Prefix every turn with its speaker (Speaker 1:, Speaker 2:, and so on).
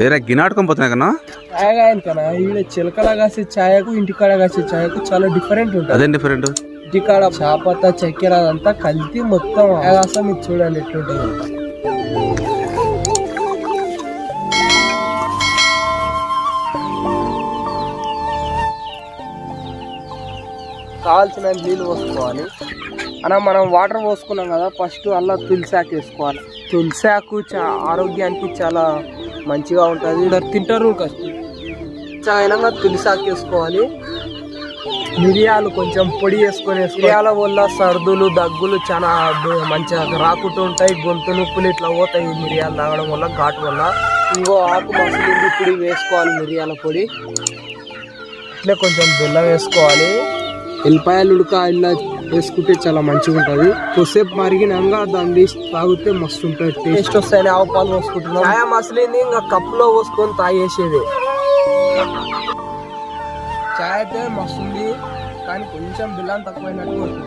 Speaker 1: ఏరా గినాడుకొని పోతున్నాయి కన్నా
Speaker 2: ఛాయ్ కాయనికనా ఈడ చిలకలా కాసే ఛాయకు ఇంటికాడ కాసే ఛాయకు చాలా డిఫరెంట్ ఉంటుంది.
Speaker 1: అదేం డిఫరెంట్?
Speaker 2: ఇంటికాడ చాపత్త చక్కెర అదంతా కలిపి మొత్తం కాస్త మీరు చూడండి ఎట్లుంటుంది. కావాల్సిన నీళ్ళు పోసుకోవాలి అలా మనం వాటర్ పోసుకున్నాం కదా, ఫస్ట్ అలా తులసాకు వేసుకోవాలి. తులసాకు ఆరోగ్యానికి చాలా మంచిగా ఉంటుంది. తింటారు అయినా తులసాకు వేసుకోవాలి. మిరియాలు కొంచెం పొడి వేసుకొని మిరియాల వల్ల సర్దులు దగ్గులు చాలా మంచిగా రాకుంటూ ఉంటాయి. గొంతు నొప్పులు ఇట్లా పోతాయి మిరియాలు తాగడం వల్ల, ఘాటు వల్ల. ఇంకో ఆకు మసిలింది పొడి వేసుకోవాలి, మిరియాల పొడి. ఇట్లా కొంచెం బెల్లం వేసుకోవాలి. ఎల్లిపాయలు ఉడక ఇలా వేసుకుంటే చాలా మంచిగా ఉంటుంది. కొద్దిసేపు మరిగినాక దాన్ని తాగితే మస్తు ఉంటుంది, టేస్ట్ వస్తాయని ఆవు పాలు పోసుకుంటున్నాం. ఛాయ మసిలింది ఇంకా కప్పులో పోసుకొని తాగేసేది. ఛాయ్ అయితే మస్తు ఉంది కానీ కొంచెం బెల్లం తక్కువైనట్టు ఉంటుంది.